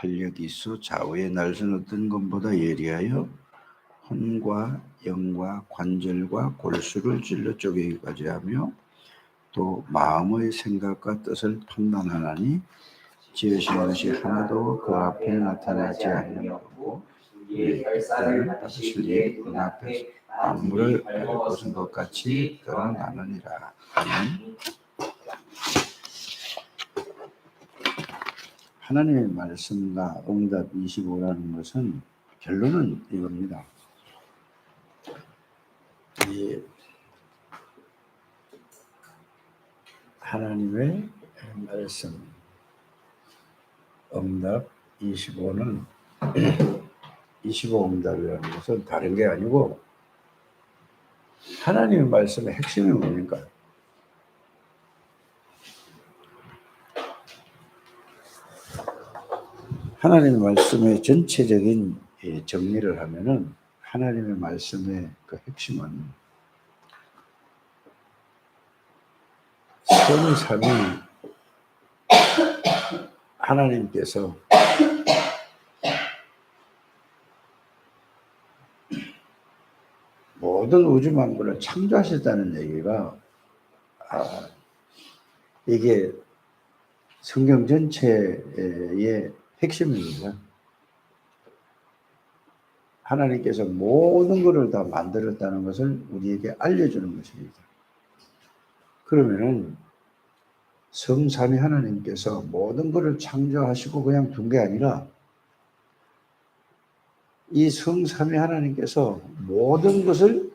활력이수 좌우의 날선 어떤 것보다 예리하여 혼과 영과 관절과 골수를 찔러 쪼개기까지 하며 또 마음의 생각과 뜻을 판단하나니 지으신 것이 하나도 그 앞에 나타나지 아니하고 우리의 별을 받으실 일이 그 앞에서 만물을 보신 것 같이 드러나느니라. 아멘. 하나님의 말씀과 응답 25라는 것은 결론은 이겁니다. 이 하나님의 말씀 응답 25는 25 응답이라는 것은 다른 게 아니고 하나님의 말씀의 핵심이 뭡니까? 하나님의 말씀의 전체적인 정리를 하면은 하나님의 말씀의 그 핵심은 성삼위 하나님께서 모든 우주 만물을 창조하셨다는 얘기가 이게 성경 전체의 핵심입니다. 하나님께서 모든 것을 다 만들었다는 것을 우리에게 알려주는 것입니다. 그러면은 성삼위 하나님께서 모든 것을 창조하시고 그냥 둔 게 아니라 이 성삼위 하나님께서 모든 것을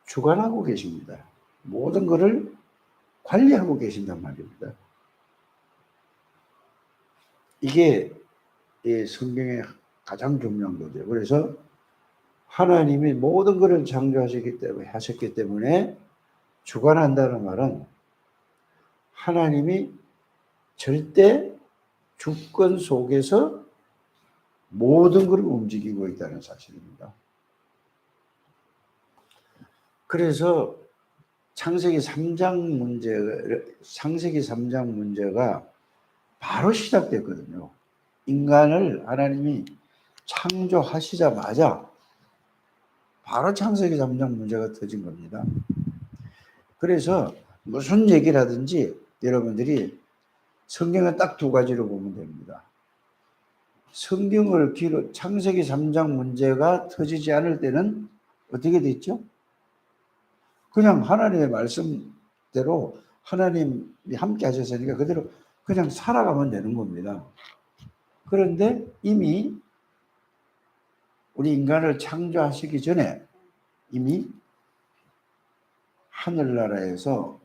주관하고 계십니다. 모든 것을 관리하고 계신단 말입니다. 이게 성경의 가장 중요한 거죠. 그래서 하나님이 모든 것을 창조하셨기 때문에 주관한다는 말은 하나님이 절대 주권 속에서 모든 것을 움직이고 있다는 사실입니다. 그래서 창세기 3장 문제가 바로 시작됐거든요. 인간을 하나님이 창조하시자마자 바로 창세기 3장 문제가 터진 겁니다. 그래서 무슨 얘기를 하든지 여러분들이 성경은 딱 두 가지로 보면 됩니다. 성경을 창세기 3장 문제가 터지지 않을 때는 어떻게 됐죠? 그냥 하나님의 말씀대로 하나님이 함께 하셨으니까 그대로 그냥 살아가면 되는 겁니다. 그런데 이미 우리 인간을 창조하시기 전에 이미 하늘나라에서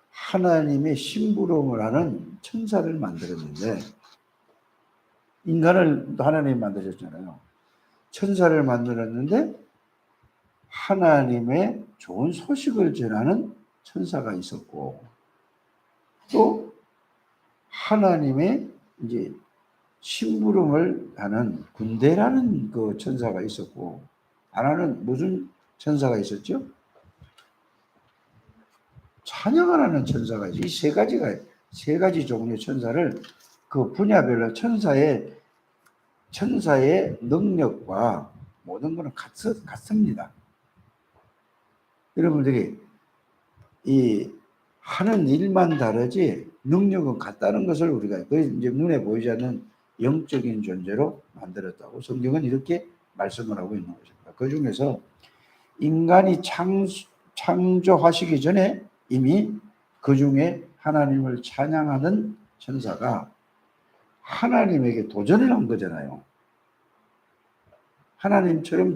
하나님의 심부름을 하는 천사를 만들었는데 인간을 하나님이 만드셨잖아요. 천사를 만들었는데 하나님의 좋은 소식을 전하는 천사가 있었고 또 하나님의 이제 심부름을 하는 군대라는 그 천사가 있었고 하나는 무슨 천사가 있었죠? 찬양을 하는 천사가 있어요. 이 세 가지 종류의 천사를 그 분야별로 천사의 능력과 모든 것은 같습니다. 여러분들이 이 하는 일만 다르지 능력은 같다는 것을 우리가 이제 눈에 보이지 않는 영적인 존재로 만들었다고 성경은 이렇게 말씀을 하고 있는 것입니다. 그 중에서 인간이 창조하시기 전에 이미 그 중에 하나님을 찬양하는 천사가 하나님에게 도전을 한 거잖아요. 하나님처럼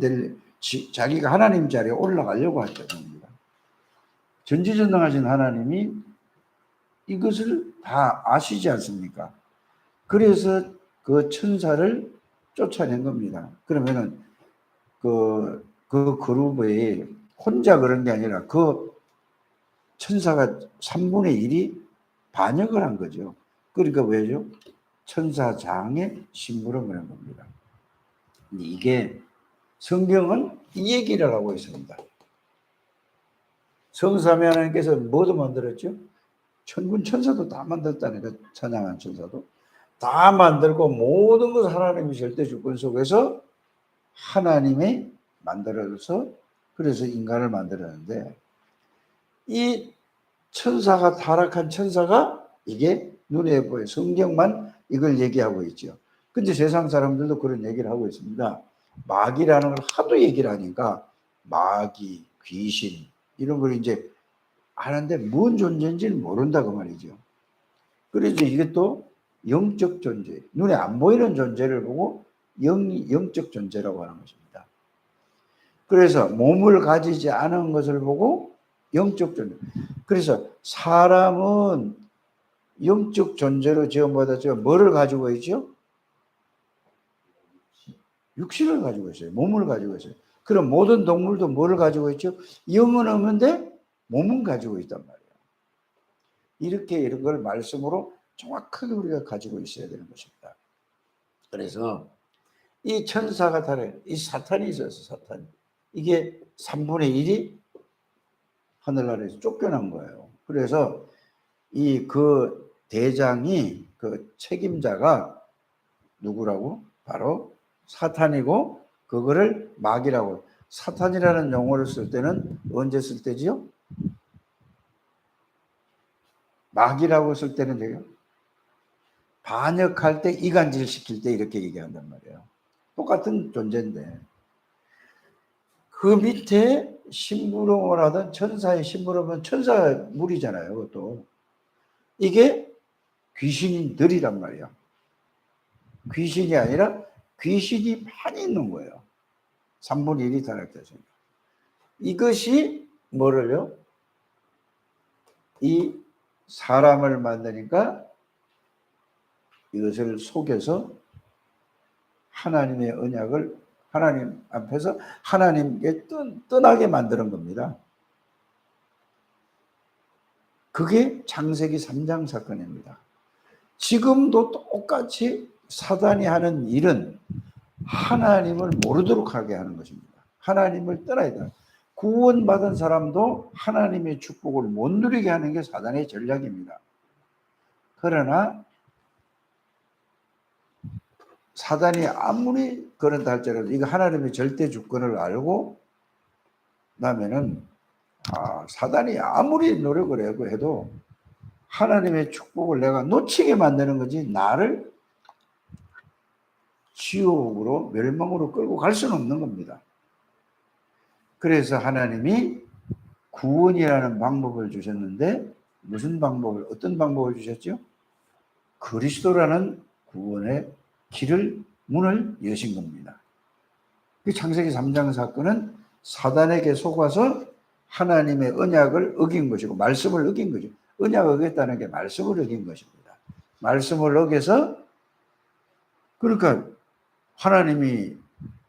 자기가 하나님 자리에 올라가려고 했던 겁니다. 전지전능하신 하나님이 이것을 다 아시지 않습니까? 그래서 그 천사를 쫓아낸 겁니다. 그러면은 그 그룹에 혼자 그런 게 아니라 그 천사가 3분의 1이 반역을 한 거죠. 그러니까 왜죠? 천사장의 심부름을 한 겁니다. 이게 성경은 이 얘기를 하고 있습니다. 성삼위 하나님께서 뭐도 만들었죠? 천군 천사도 다 만들었다니까. 찬양한 천사도. 다 만들고 모든 것을 하나님의 절대 주권 속에서 하나님이 만들어서 그래서 인간을 만들었는데 이 천사가 타락한 천사가 이게 눈에 보여 성경만 이걸 얘기하고 있죠. 근데 세상 사람들도 그런 얘기를 하고 있습니다. 마귀라는 걸 하도 얘기를 하니까 마귀, 귀신 이런 걸 이제 하는데 뭔 존재인지는 모른다 그 말이죠. 그래서 이게 또 영적 존재, 눈에 안 보이는 존재를 보고 영적 존재라고 하는 것입니다. 그래서 몸을 가지지 않은 것을 보고 영적 존재. 그래서 사람은 영적 존재로 지음받았죠. 뭐를 가지고 있죠? 육신을 가지고 있어요. 몸을 가지고 있어요. 그럼 모든 동물도 뭐를 가지고 있죠? 영은 없는데 몸은 가지고 있단 말이에요. 이렇게 이런 걸 말씀으로 정확하게 우리가 가지고 있어야 되는 것입니다. 그래서 이 천사가 다른 이 사탄이 있어서 사탄 이게 3분의 1이 하늘나라에서 쫓겨난 거예요. 그래서 이 그 대장이 그 책임자가 누구라고? 바로 사탄이고 그거를 마귀라고. 사탄이라는 용어를 쓸 때는 언제 쓸 때지요? 마귀라고 쓸 때는 돼요. 반역할 때 이간질 시킬 때 이렇게 얘기한단 말이에요. 똑같은 존재인데 그 밑에 심부름을 하던 천사의 심부름은 천사 물이잖아요. 그것도 이게 귀신들이란 말이야. 귀신이 아니라 귀신이 많이 있는 거예요. 3분의 1이 타락됐습니다. 이것이 뭐를요? 이 사람을 만드니까 이것을 속여서 하나님의 언약을 하나님 앞에서 하나님께 떠나게 만드는 겁니다. 그게 창세기 3장 사건입니다. 지금도 똑같이 사단이 하는 일은 하나님을 모르도록 하게 하는 것입니다. 하나님을 떠나야 돼. 구원받은 사람도 하나님의 축복을 못 누리게 하는 게 사단의 전략입니다. 그러나 사단이 아무리 그런다 할지라도 이거 하나님의 절대 주권을 알고 나면은 사단이 아무리 노력을 하고 해도 하나님의 축복을 내가 놓치게 만드는 거지 나를 지옥으로 멸망으로 끌고 갈 수는 없는 겁니다. 그래서 하나님이 구원이라는 방법을 주셨는데 무슨 방법을 어떤 방법을 주셨죠? 그리스도라는 구원의 길을 문을 여신 겁니다. 그 창세기 3장 사건은 사단에게 속아서 하나님의 언약을 어긴 것이고 말씀을 어긴 거죠. 언약을 어겼다는 게 말씀을 어긴 것입니다. 말씀을 어겨서 그러니까 하나님이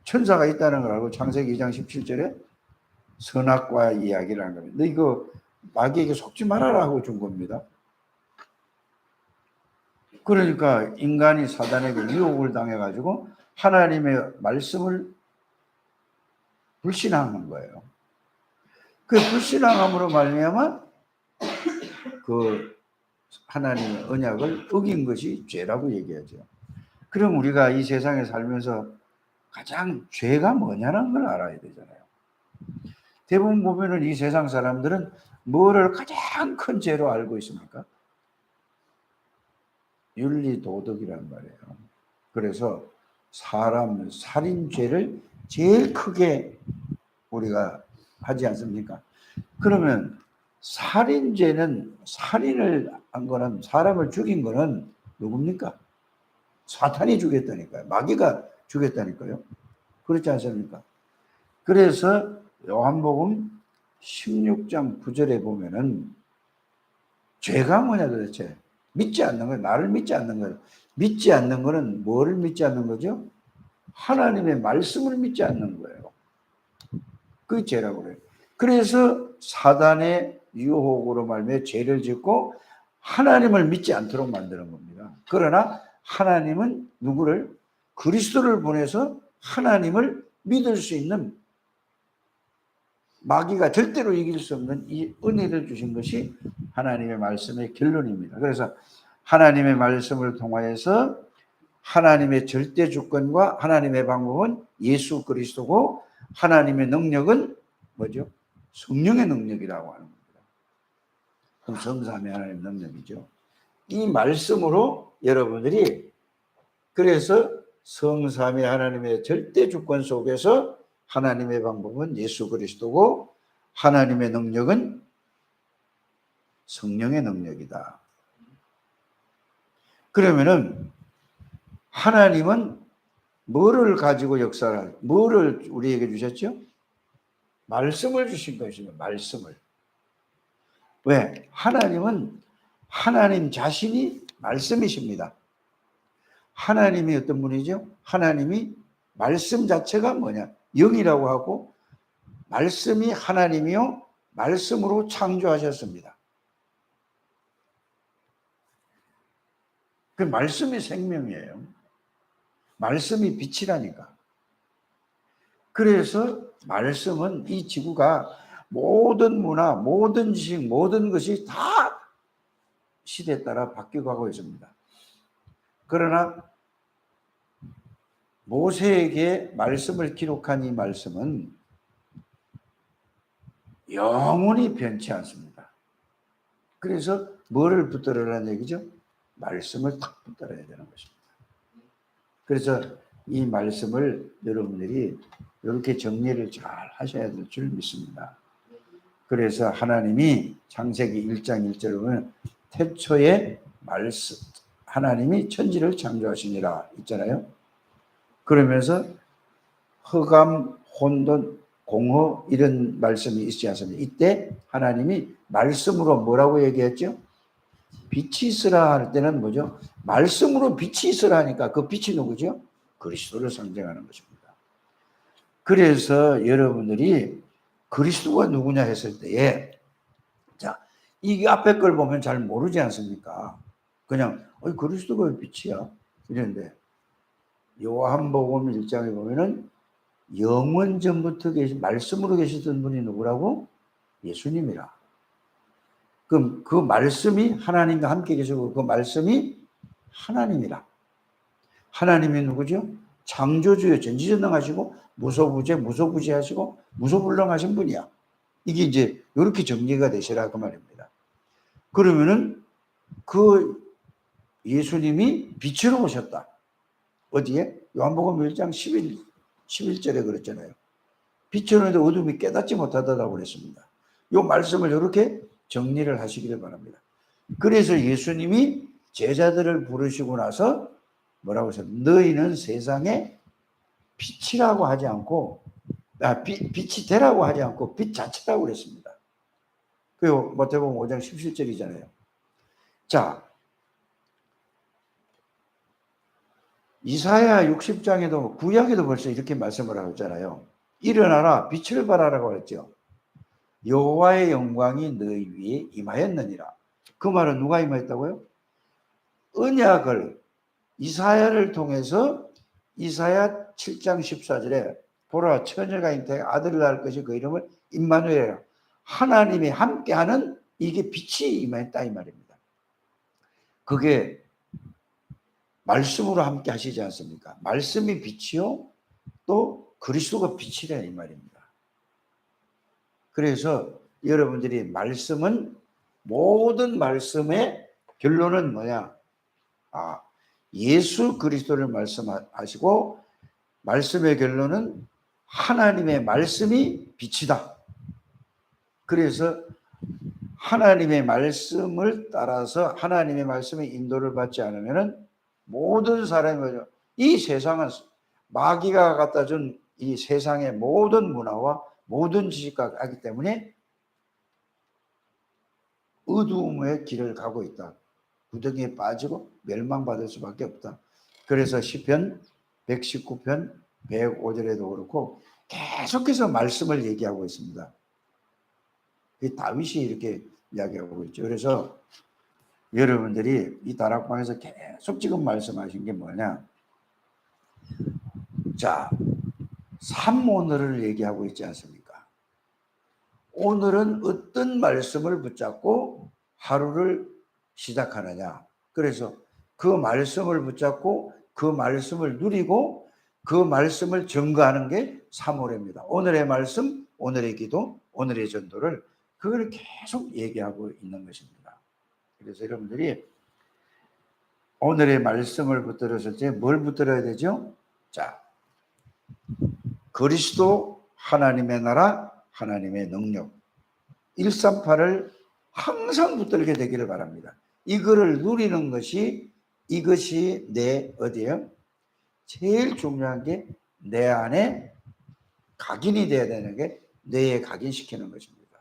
천사가 있다는 걸 알고 창세기 2장 17절에 선악과 이야기를 하는 겁니다. 너 이거 마귀에게 속지 말아라 하고 준 겁니다. 그러니까 인간이 사단에게 유혹을 당해가지고 하나님의 말씀을 불신하는 거예요. 그 불신함으로 말미암아 그 하나님의 언약을 어긴 것이 죄라고 얘기하죠. 그럼 우리가 이 세상에 살면서 가장 죄가 뭐냐는 걸 알아야 되잖아요. 대부분 보면은 이 세상 사람들은 뭐를 가장 큰 죄로 알고 있습니까? 윤리 도덕이란 말이에요. 그래서 사람 살인죄를 제일 크게 우리가 하지 않습니까? 그러면 살인죄는 살인을 한 거는 사람을 죽인 거는 누굽니까? 사탄이 죽였다니까요. 마귀가 죽였다니까요. 그렇지 않습니까? 그래서 요한복음 16장 9절에 보면은 죄가 뭐냐 도대체? 믿지 않는 거예요. 나를 믿지 않는 거예요. 믿지 않는 거는 뭐를 믿지 않는 거죠? 하나님의 말씀을 믿지 않는 거예요. 그게 죄라고 그래요. 그래서 사단의 유혹으로 말미암아 죄를 짓고 하나님을 믿지 않도록 만드는 겁니다. 그러나 하나님은 누구를? 그리스도를 보내서 하나님을 믿을 수 있는 마귀가 절대로 이길 수 없는 이 은혜를 주신 것이 하나님의 말씀의 결론입니다. 그래서 하나님의 말씀을 통하여서 하나님의 절대 주권과 하나님의 방법은 예수 그리스도고 하나님의 능력은 뭐죠? 성령의 능력이라고 하는 겁니다. 그럼 성삼위 하나님의 능력이죠. 이 말씀으로 여러분들이 그래서 성삼위 하나님의 절대 주권 속에서 하나님의 방법은 예수 그리스도고 하나님의 능력은 성령의 능력이다. 그러면은 하나님은 뭐를 가지고 역사를, 뭐를 우리에게 주셨죠? 말씀을 주신 것입니다. 말씀을. 왜? 하나님은 하나님 자신이 말씀이십니다. 하나님이 어떤 분이죠? 하나님이 말씀 자체가 뭐냐? 영이라고 하고 말씀이 하나님이요. 말씀으로 창조하셨습니다. 그 말씀이 생명이에요. 말씀이 빛이라니까. 그래서 말씀은 이 지구가 모든 문화, 모든 지식, 모든 것이 다 시대에 따라 바뀌어가고 있습니다. 그러나 모세에게 말씀을 기록한 이 말씀은 영원히 변치 않습니다. 그래서 뭐를 붙들으라는 얘기죠? 말씀을 딱 붙들어야 되는 것입니다. 그래서 이 말씀을 여러분들이 이렇게 정리를 잘 하셔야 될 줄 믿습니다. 그래서 하나님이 창세기 1장 1절을 보면 태초에 말씀, 하나님이 천지를 창조하시니라 있잖아요. 그러면서 흑암, 혼돈, 공허 이런 말씀이 있지 않습니까? 이때 하나님이 말씀으로 뭐라고 얘기했죠? 빛이 있으라 할 때는 뭐죠? 말씀으로 빛이 있으라 하니까 그 빛이 누구죠? 그리스도를 상징하는 것입니다. 그래서 여러분들이 그리스도가 누구냐 했을 때에 자, 이 앞에 걸 보면 잘 모르지 않습니까? 그냥 그리스도가 빛이야 이랬는데 요한복음 1장에 보면은 영원 전부터 말씀으로 계시던 분이 누구라고? 예수님이라. 그럼 그 말씀이 하나님과 함께 계시고 그 말씀이 하나님이라. 하나님이 누구죠? 창조주요 전지전능하시고 무소부재하시고 무소불능하신 분이야. 이게 이제 이렇게 정리가 되시라 그 말입니다. 그러면은 그 예수님이 빛으로 오셨다. 어디에? 요한복음 1장 11절에 그랬잖아요. 빛으로 오는데 어둠이 깨닫지 못하다라고 그랬습니다. 이 말씀을 이렇게 정리를 하시기를 바랍니다. 그래서 예수님이 제자들을 부르시고 나서 뭐라고 했어요? 너희는 세상에 빛이라고 하지 않고 빛이 되라고 하지 않고 빛 자체라고 그랬습니다. 그리고 마태복음 5장 17절이잖아요. 자, 이사야 60장에도 구약에도 벌써 이렇게 말씀을 하고 있잖아요. 일어나라 빛을 발하라고 했죠. 여호와의 영광이 너희 위에 임하였느니라. 그 말은 누가 임하였다고요? 언약을 이사야를 통해서 이사야 7장 14절에 보라 처녀가 잉태해 아들을 낳을 것이 그 이름을 임마누엘이라. 하나님이 함께하는 이게 빛이 임하였다 이 말입니다. 그게 말씀으로 함께 하시지 않습니까? 말씀이 빛이요 또 그리스도가 빛이라 이 말입니다. 그래서 여러분들이 말씀은 모든 말씀의 결론은 뭐냐? 예수 그리스도를 말씀하시고 말씀의 결론은 하나님의 말씀이 빛이다. 그래서 하나님의 말씀을 따라서 하나님의 말씀의 인도를 받지 않으면 모든 사람이 이 세상은 마귀가 갖다 준 이 세상의 모든 문화와 모든 지식과 하기 때문에 어두움의 길을 가고 있다. 구덩이에 빠지고 멸망받을 수밖에 없다. 그래서 시편 119편 105절에도 그렇고 계속해서 말씀을 얘기하고 있습니다. 다윗이 이렇게 이야기하고 있죠. 그래서 여러분들이 이 다락방에서 계속 지금 말씀하신 게 뭐냐? 자, 삼오늘을 얘기하고 있지 않습니까? 오늘은 어떤 말씀을 붙잡고 하루를 시작하느냐? 그래서 그 말씀을 붙잡고 그 말씀을 누리고 그 말씀을 증거하는 게 사모례입니다. 오늘의 말씀, 오늘의 기도, 오늘의 전도를 그걸 계속 얘기하고 있는 것입니다. 그래서 여러분들이 오늘의 말씀을 붙들었을 때 뭘 붙들어야 되죠? 자, 그리스도, 하나님의 나라, 하나님의 능력 138을 항상 붙들게 되기를 바랍니다. 이거를 누리는 것이 이것이 내 어디예요? 제일 중요한 게 내 안에 각인이 돼야 되는 게 뇌에 각인시키는 것입니다.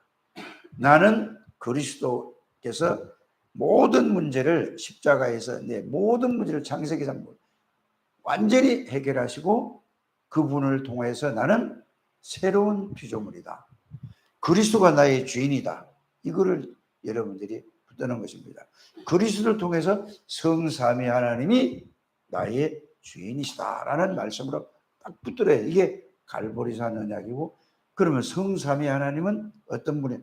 나는 그리스도께서 모든 문제를 십자가에서 내 모든 문제를 창세기 3부 완전히 해결하시고 그분을 통해서 나는 새로운 피조물이다. 그리스도가 나의 주인이다. 이거를 여러분들이 붙드는 것입니다. 그리스도를 통해서 성삼위 하나님이 나의 주인이시다라는 말씀으로 딱 붙들어야 돼. 이게 갈보리산 언약이고, 그러면 성삼위 하나님은 어떤 분이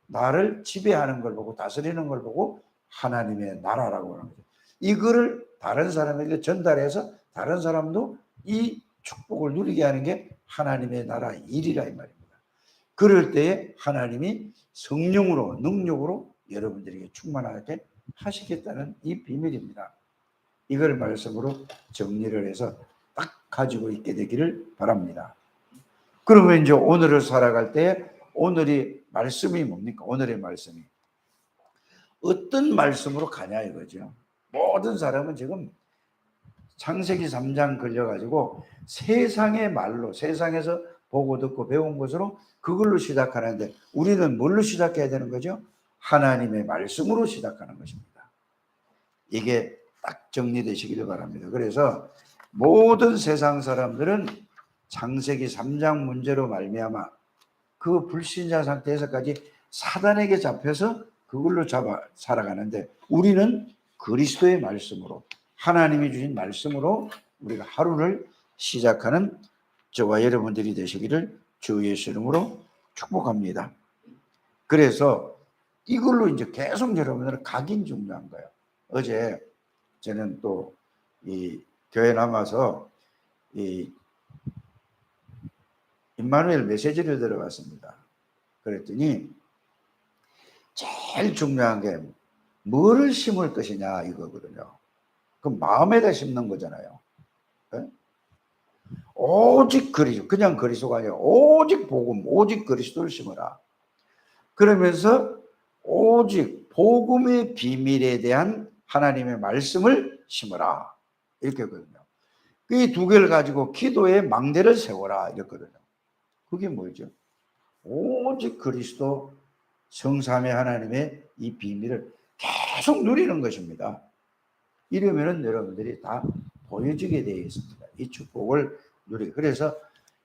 나를 지배하는 걸 보고 다스리는 걸 보고 하나님의 나라라고 하는 거죠. 이거를 다른 사람에게 전달해서 다른 사람도 이 축복을 누리게 하는 게 하나님의 나라 일이라 이 말입니다. 그럴 때에 하나님이 성령으로 능력으로 여러분들에게 충만하게 하시겠다는 이 비밀입니다. 이걸 말씀으로 정리를 해서 딱 가지고 있게 되기를 바랍니다. 그러면 이제 오늘을 살아갈 때 오늘이 말씀이 뭡니까? 오늘의 말씀이 어떤 말씀으로 가냐 이거죠. 모든 사람은 지금 창세기 3장 걸려가지고 세상의 말로, 세상에서 보고 듣고 배운 것으로 그걸로 시작하는데, 우리는 뭘로 시작해야 되는 거죠? 하나님의 말씀으로 시작하는 것입니다. 이게 딱 정리되시기를 바랍니다. 그래서 모든 세상 사람들은 창세기 3장 문제로 말미암아 그 불신자 상태에서까지 사단에게 잡혀서 그걸로 잡아 살아가는데, 우리는 그리스도의 말씀으로, 하나님이 주신 말씀으로 우리가 하루를 시작하는 저와 여러분들이 되시기를 주 예수 이름으로 축복합니다. 그래서 이걸로 이제 계속 여러분들은 각인 중요한 거예요. 어제 저는 또 이 교회 남아서 이 임마누엘 메시지를 들어봤습니다. 그랬더니 제일 중요한 게 뭐를 심을 것이냐 이거거든요. 그럼 마음에다 심는 거잖아요. 네? 오직 그리스도, 그냥 그리스도가 아니라 오직 복음, 오직 그리스도를 심어라. 그러면서 오직 복음의 비밀에 대한 하나님의 말씀을 심어라. 이렇게 했거든요. 이 두 개를 가지고 기도의 망대를 세워라. 이랬거든요. 그게 뭐죠? 오직 그리스도 성삼위 하나님의 이 비밀을 계속 누리는 것입니다. 이러면은 여러분들이 다 보여지게 되어 있습니다. 이 축복을 누리게. 그래서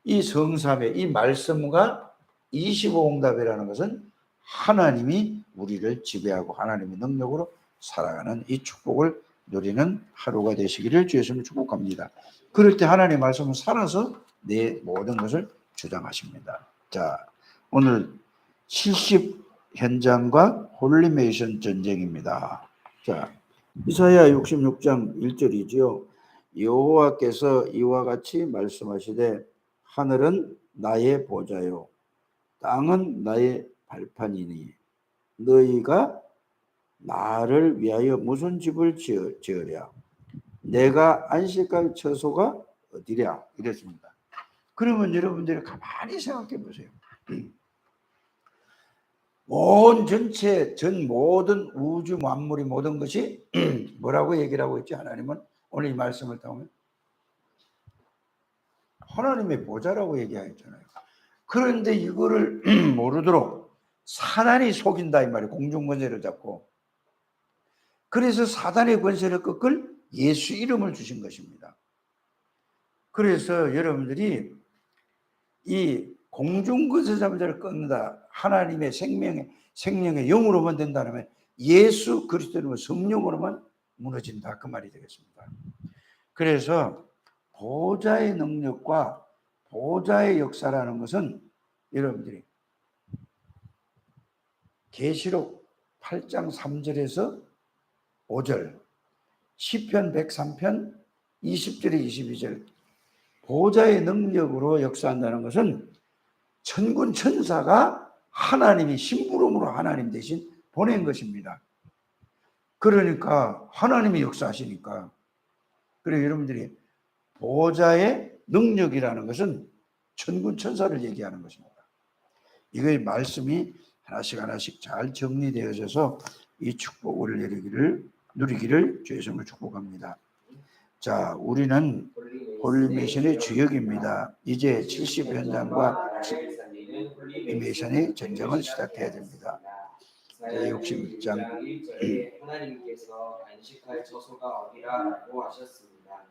이 성삼위, 이 말씀과 25응답이라는 것은 하나님이 우리를 지배하고 하나님의 능력으로 살아가는 이 축복을 누리는 하루가 되시기를 주 예수님 축복합니다. 그럴 때 하나님의 말씀은 살아서 내 모든 것을 주장하십니다. 자, 오늘 70 현장과 홀리메이션 전쟁입니다. 자, 이사야 66장 1절이지요. 여호와께서 이와 같이 말씀하시되 하늘은 나의 보좌요 땅은 나의 발판이니 너희가 나를 위하여 무슨 집을 지으랴? 내가 안식할 처소가 어디랴? 이랬습니다. 그러면 여러분들이 가만히 생각해 보세요. 온 전체, 모든 우주 만물이 모든 것이 뭐라고 얘기를 하고 있지? 하나님은 오늘 이 말씀을 통하면 하나님의 보좌라고 얘기하였잖아요. 그런데 이거를 모르도록 사단이 속인다 이 말이에요. 공중권세를 잡고. 그래서 사단의 권세를 꺾을 예수 이름을 주신 것입니다. 그래서 여러분들이 이 공중권세 잡은 자를 끊는다, 하나님의 생명의 영으로만 된다면 예수 그리스도의 성령으로만 무너진다, 그 말이 되겠습니다. 그래서 보좌의 능력과 보좌의 역사라는 것은 여러분들이 계시록 8장 3절에서 5절 시편 103편 20절에 22절 보좌의 능력으로 역사한다는 것은 천군 천사가 하나님이 심부름으로 하나님 대신 보낸 것입니다. 그러니까 하나님이 역사하시니까. 그래서 여러분들이 보좌의 능력이라는 것은 천군 천사를 얘기하는 것입니다. 이거의 말씀이 하나씩 하나씩 잘 정리되어져서 이 축복을 누리기를 주의 이름으로 축복합니다. 자, 우리는 홀리메이션의 주역입니다. 이제 70 현장과 홀리메이션의 전쟁을 시작해야 됩니다. 61장 하나님께서 안식할 처소가 어디라고 하셨습니다.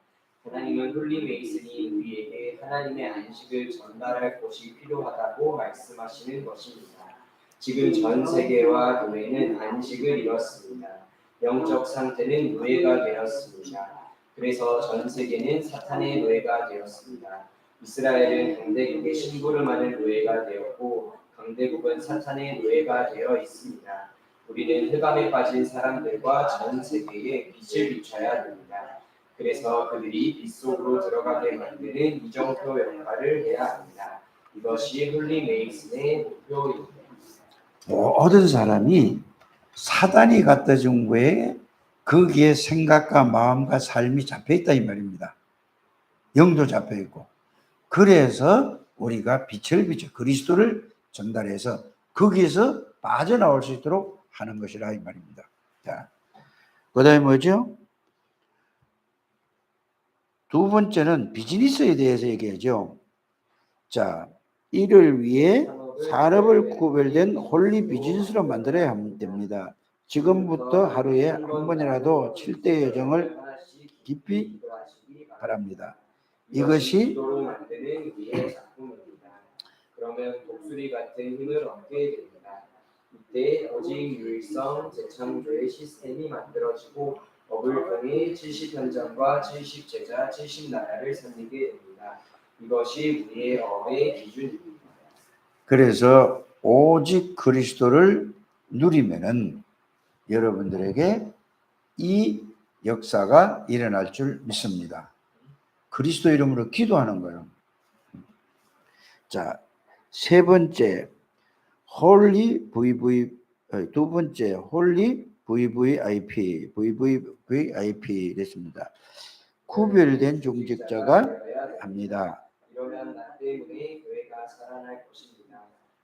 하나님은 홀리메이슨이 우리에게 하나님의 안식을 전달할 곳이 필요하다고 말씀하시는 것입니다. 지금 전 세계와 교회는 안식을 잃었습니다. 영적 상태는 노예가 되었습니다. 그래서 전 세계는 사탄의 노예가 되었습니다. 이스라엘은 강대국의 심부름하는 노예가 되었고 강대국은 사탄의 노예가 되어 있습니다. 우리는 흑암에 빠진 사람들과 전 세계에 빛을 비춰야 됩니다. 그래서 그들이 빛 속으로 들어가게 만드는 이정표 역할을 해야 합니다. 이것이 홀리메이슨의 목표입니다. 모든 사람이 사단이 갖다 준 거에 거기에 생각과 마음과 삶이 잡혀 있다 이 말입니다. 영도 잡혀 있고. 그래서 우리가 빛을 비춰 그리스도를 전달해서 거기에서 빠져나올 수 있도록 하는 것이라 이 말입니다. 자, 그다음에 뭐죠? 두 번째는 비즈니스에 대해서 얘기하죠. 자, 이를 위해 산업을 구별된 홀리 비즈니스로 만들어야 됩니다. 지금부터 하루에 한 번이라도 7대 여정을 깊이 바랍니다. 이것이 만드는 우리의 작품입니다. 그러면 독수리 같은 힘을 얻게 됩니다. 이때 오직 유일성 재창조의 시스템이 만들어지고 법을 통해 70현장과 70제자 70나라를 살리게 됩니다. 이것이 우리의 어의 기준입니다. 그래서 오직 그리스도를 누리면은 여러분들에게 이 역사가 일어날 줄 믿습니다. 그리스도 이름으로 기도하는 거예요. 자, 세 번째 홀리 두 번째 홀리 VVIP 됐습니다. 구별된 종직자가 합니다. 이러면 나 때문에 교회가 살아날 것입니다.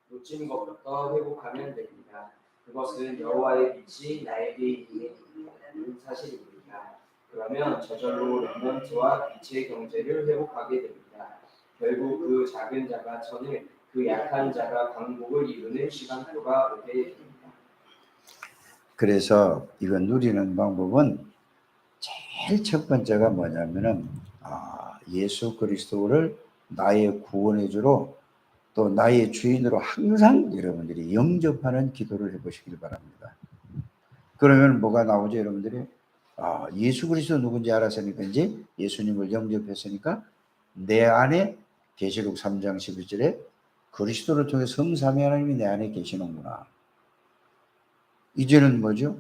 놓친 것부터 회복하면 됩니다. 그것은 여호와의 빛이 나에게 있는 사실입니다. 그러면 저절로 렘넌트와 빛의 경제를 회복하게 됩니다. 결국 그 작은 자가 천을, 그 약한 자가 광복을 이루는 시간표가 오게 됩니다. 그래서 이거 누리는 방법은 제일 첫 번째가 뭐냐면은 예수 그리스도를 나의 구원의 주로 또 나의 주인으로 항상 여러분들이 영접하는 기도를 해보시길 바랍니다. 그러면 뭐가 나오죠, 여러분들이? 예수 그리스도 누군지 알았으니까 이제 예수님을 영접했으니까 내 안에 계시록 3장 12절에 그리스도를 통해 성삼위 하나님이 내 안에 계시는구나. 이제는 뭐죠?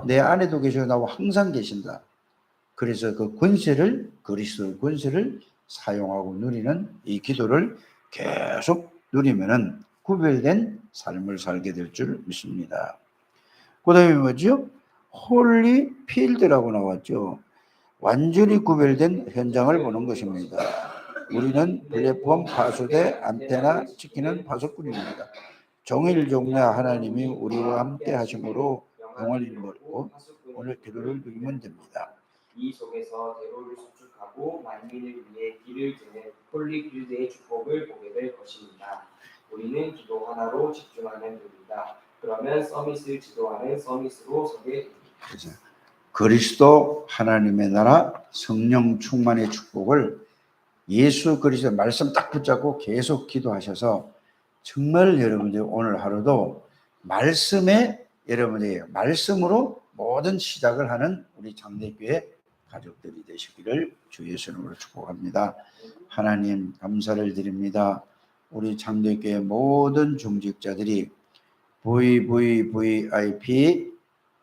내 안에도 계시고 나와 항상 계신다. 그래서 그 권세를 그리스도의 권세를 사용하고 누리는 이 기도를 계속 누리면은 구별된 삶을 살게 될 줄 믿습니다. 그 다음에 뭐죠? 홀리 필드라고 나왔죠. 완전히 구별된 현장을 보는 것입니다. 우리는 플랫폼, 파수대, 안테나 지키는 파수꾼입니다. 종일종야 하나님이 우리와 함께 하심으로 영원히 먹고 오늘 기도를 드리면 됩니다. 이 속에서 대로를 수축하고 만민을 위해 길을 드는 홀리 필드의 축복을 보게 될 것입니다. 우리는 기도 하나로 집중하면 됩니다. 그러면 서밋을 지도하는 서밋으로 서게 됩니다. 그렇죠. 그리스도 하나님의 나라 성령 충만의 축복을 예수 그리스도 말씀 딱 붙잡고 계속 기도하셔서 정말 여러분들 오늘 하루도 여러분들이 말씀으로 모든 시작을 하는 우리 장대교회 가족들이 되시기를 주 예수님으로 축복합니다. 하나님 감사를 드립니다. 우리 장대교회 모든 중직자들이 VVVIP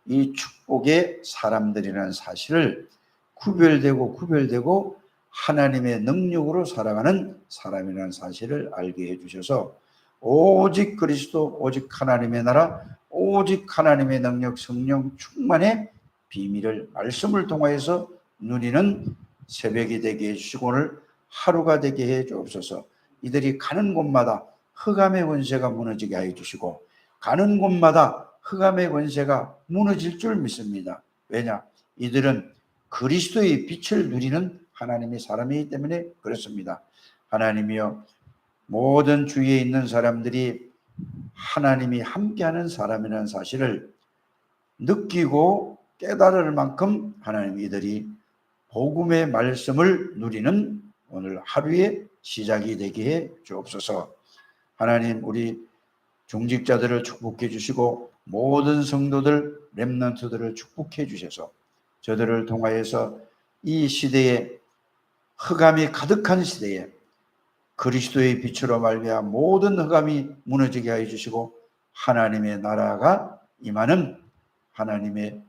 이 축복의 사람들이라는 사실을 구별되고 하나님의 능력으로 살아가는 사람이라는 사실을 알게 해주셔서 오직 그리스도, 오직 하나님의 나라, 오직 하나님의 능력, 성령 충만의 비밀을 말씀을 통하여서 누리는 새벽이 되게 해주시고 오늘 하루가 되게 해 주옵소서. 이들이 가는 곳마다 흑암의 권세가 무너지게 해 주시고 가는 곳마다 흑암의 권세가 무너질 줄 믿습니다. 왜냐? 이들은 그리스도의 빛을 누리는 하나님의 사람이기 때문에 그렇습니다. 하나님이여, 모든 주위에 있는 사람들이 하나님이 함께하는 사람이라는 사실을 느끼고 깨달을 만큼 하나님 이들이 복음의 말씀을 누리는 오늘 하루의 시작이 되게 해 주옵소서. 하나님, 우리 중직자들을 축복해 주시고 모든 성도들, 렘넌트들을 축복해 주셔서 저들을 통하여서 이 시대에 흑암이 가득한 시대에 그리스도의 빛으로 말미암아 모든 흑암이 무너지게 하여 주시고 하나님의 나라가 임하는 하나님의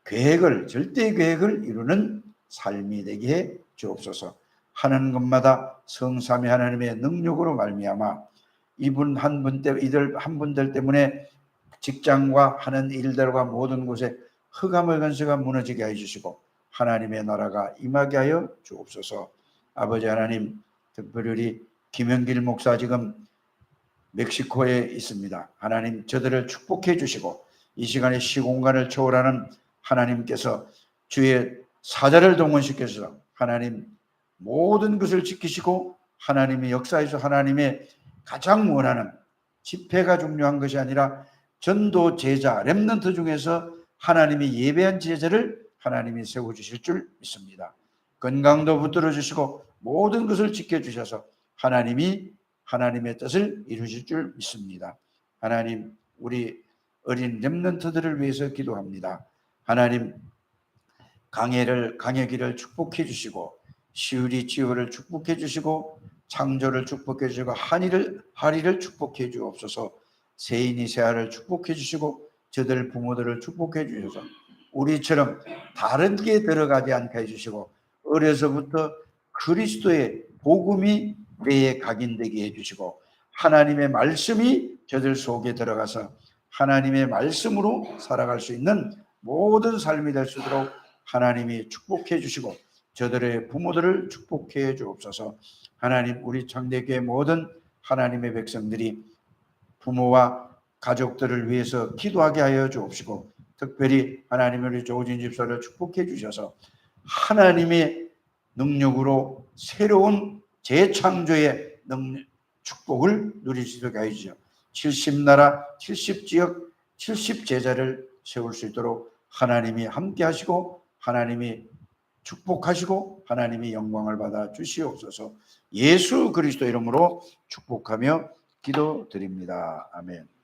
계획을, 절대 계획을 이루는 삶이 되게 해 주옵소서. 하는 것마다 성삼위 하나님의 능력으로 말미암아 이분 한 분 때, 이들 한 분들 때문에 직장과 하는 일들과 모든 곳에 흑암의 권세가 무너지게 해 주시고 하나님의 나라가 임하게 하여 주옵소서. 아버지 하나님, 특별히 우리 김영길 목사 지금 멕시코에 있습니다. 하나님, 저들을 축복해 주시고 이 시간에 시공간을 초월하는 하나님께서 주의 사자를 동원시켜서 하나님 모든 것을 지키시고 하나님의 역사에서 하나님의 가장 원하는 집회가 중요한 것이 아니라 전도 제자, 렘넌트 중에서 하나님이 예배한 제자를 하나님이 세워주실 줄 믿습니다. 건강도 붙들어 주시고 모든 것을 지켜주셔서 하나님이 하나님의 뜻을 이루실 줄 믿습니다. 하나님, 우리 어린 렘넌트들을 위해서 기도합니다. 하나님, 강혜기를 축복해 주시고 시우리 지호를 축복해 주시고 창조를 축복해 주시고 하리를 축복해 주옵소서. 세인이 세아를 축복해 주시고 저들 부모들을 축복해 주셔서 우리처럼 다르게 들어가지 않게 해주시고 어려서부터 그리스도의 복음이 뇌에 각인되게 해주시고 하나님의 말씀이 저들 속에 들어가서 하나님의 말씀으로 살아갈 수 있는 모든 삶이 될 수 있도록 하나님이 축복해 주시고 저들의 부모들을 축복해 주옵소서. 하나님, 우리 창대교회 모든 하나님의 백성들이 부모와 가족들을 위해서 기도하게 하여 주옵시고 특별히 하나님의 우리 조진 집사를 축복해 주셔서 하나님의 능력으로 새로운 재창조의 축복을 누릴 수 있도록 하여 주시오. 70나라 70지역 70제자를 세울 수 있도록 하나님이 함께 하시고 하나님이 축복하시고 하나님이 영광을 받아 주시옵소서. 예수 그리스도 이름으로 축복하며 기도드립니다. 아멘.